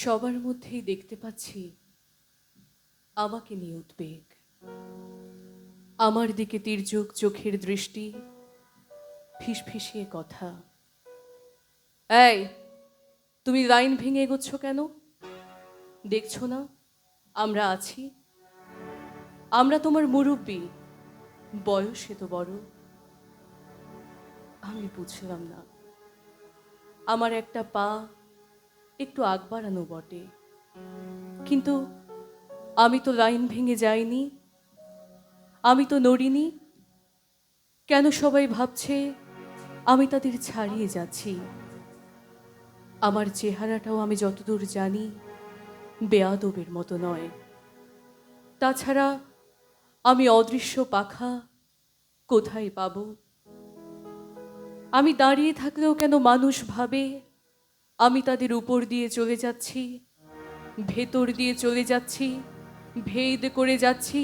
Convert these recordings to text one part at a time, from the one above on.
সবার মধ্যেই দেখতে পাচ্ছি আমাকে নিয়ে উদ্বেগ। আমার দিকে তির্যক চোখের দৃষ্টি, ফিসফিসিয়ে কথা। এই, তুমি লাইন ভেঙে এগোচ্ছ কেন? দেখছো না আমরা আছি? আমরা তোমার মুরব্বী, বয়সে তো বড়। আমি বুঝলাম না, আমার একটা পা একটু আগ বাড়ানো বটে, কিন্তু আমি তো লাইন ভেঙে যাইনি, আমি তো নড়িনি। কেন সবাই ভাবছে আমি তাদের ছাড়িয়ে যাচ্ছি? আমার চেহারাটাও আমি যতদূর জানি বেয়াদবের মতো নয়। তাছাড়া আমি অদৃশ্য পাখা কোথায় পাব? আমি দাঁড়িয়ে থাকলেও কেন মানুষ ভাবে আমি তাদের উপর দিয়ে চলে যাচ্ছি, ভেতর দিয়ে চলে যাচ্ছি, ভেদ করে যাচ্ছি,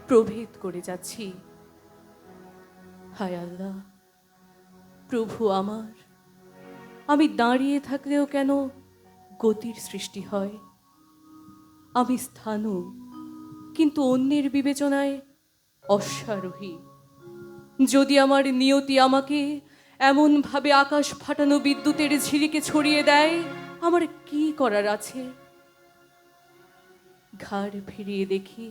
প্রভেদ করে যাচ্ছি। হায় আল্লাহ, প্রভু আমার, আমি দাঁড়িয়ে থাকলেও কেন গতির সৃষ্টি হয়? আমি স্থাণু, কিন্তু অন্যের বিবেচনায় অশ্বারোহী। যদি আমার নিয়তি আমাকে এমনভাবে আকাশ ফাটানো বিদ্যুতের ঝিলিকে ছড়িয়ে দেয়, আমার কি করার আছে? ঘাড় ফিরিয়ে দেখি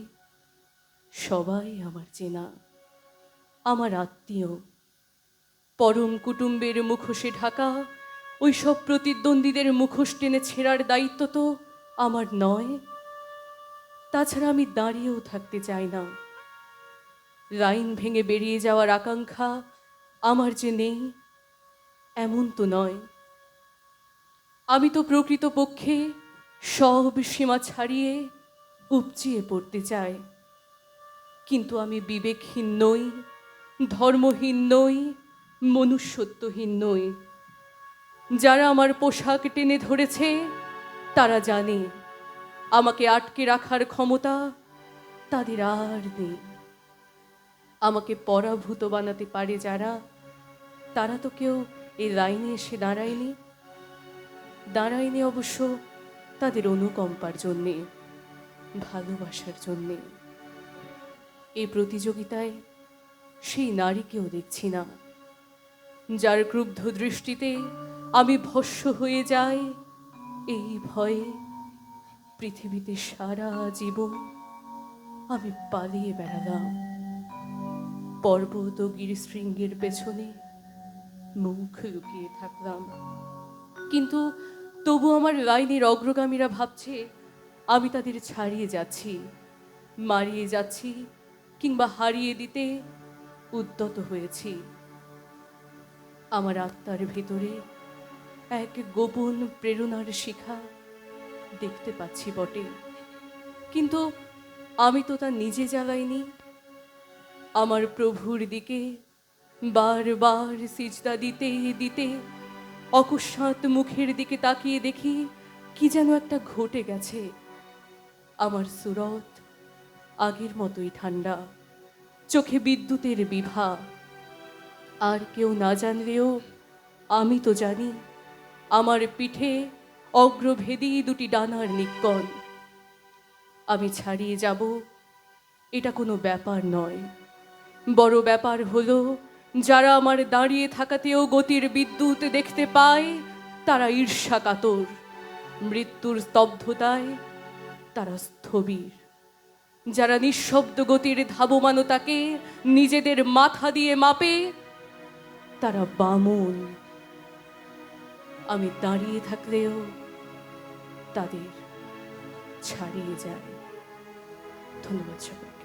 সবাই আমার চেনা, আমার আত্মীয়। পরম কুটুম্বের মুখোশে ঢাকা ওই সব প্রতিদ্বন্দ্বীদের মুখোশ টেনে ছেঁড়ার দায়িত্ব তো আমার নয়। তাছাড়া আমি দাঁড়িয়েও থাকতে চাই না। লাইন ভেঙে বেরিয়ে যাওয়ার আকাঙ্ক্ষা আমার যে নেই এমন তো নয়। আমি তো প্রকৃতপক্ষে সব সীমা ছাড়িয়ে উপচিয়ে পড়তে চাই, কিন্তু আমি বিবেকহীন নই, ধর্মহীন নই, মনুষ্যত্বহীন নই। যারা আমার পোশাক টেনে ধরেছে তারা জানে আমাকে আটকে রাখার ক্ষমতা তাদের আর নেই। আমাকে পরাভূত বানাতে পারে যারা, তারা তো কেউ এই লাইনে এসে দাঁড়ায়নি অবশ্য তাদের অনুকম্পার জন্যে, ভালোবাসার জন্যে। এই প্রতিযোগিতায় সেই নারীকেও দেখছি না, যার ক্রুব্ধ দৃষ্টিতে আমি ভস্ম হয়ে যাই। এই ভয়ে পৃথিবীতে সারা জীবন আমি পালিয়ে বেড়ালাম, পর্বত ও গিরিশৃঙ্গের পেছনে মুখ লুকিয়ে থাকলাম। কিন্তু তবু আমার লাইনের অগ্রগামীরা ভাবছে আমি তাদের ছাড়িয়ে যাচ্ছি, মারিয়ে যাচ্ছি, কিংবা হারিয়ে দিতে উদ্যত হয়েছি। আমার আত্মার ভেতরে এক গোপন প্রেরণার শিখা দেখতে পাচ্ছি বটে, কিন্তু আমি তো তা নিজে জ্বালাইনি। আমার প্রভুর দিকে বারবার সিজদা দিতে দিতে অকস্মাৎ মুখের দিকে তাকিয়ে দেখি কি যেন একটা ঘটে গেছে। আমার সুরত আগের মতোই ঠান্ডা, চোখে বিদ্যুতের বিভা। আর কেউ না জানলেও আমি তো জানি আমার পিঠে অগ্রভেদী দুটি ডানার নিক্কণ। আমি ছাড়িয়ে যাব এটা কোনো ব্যাপার নয়, বড় ব্যাপার হলো যারা আমার দাঁড়িয়ে থাকাতেও গতির বিদ্যুৎ দেখতে পায় তারা ঈর্ষা কাতর, মৃত্যুর স্তব্ধতায় তারা স্থবির। যারা নিঃশব্দ গতির ধাবমানতাকে নিজেদের মাথা দিয়ে মাপে তারা বামন। আমি দাঁড়িয়ে থাকলেও তাদের ছাড়িয়ে যায়। ধন্যবাদ সবাইকে।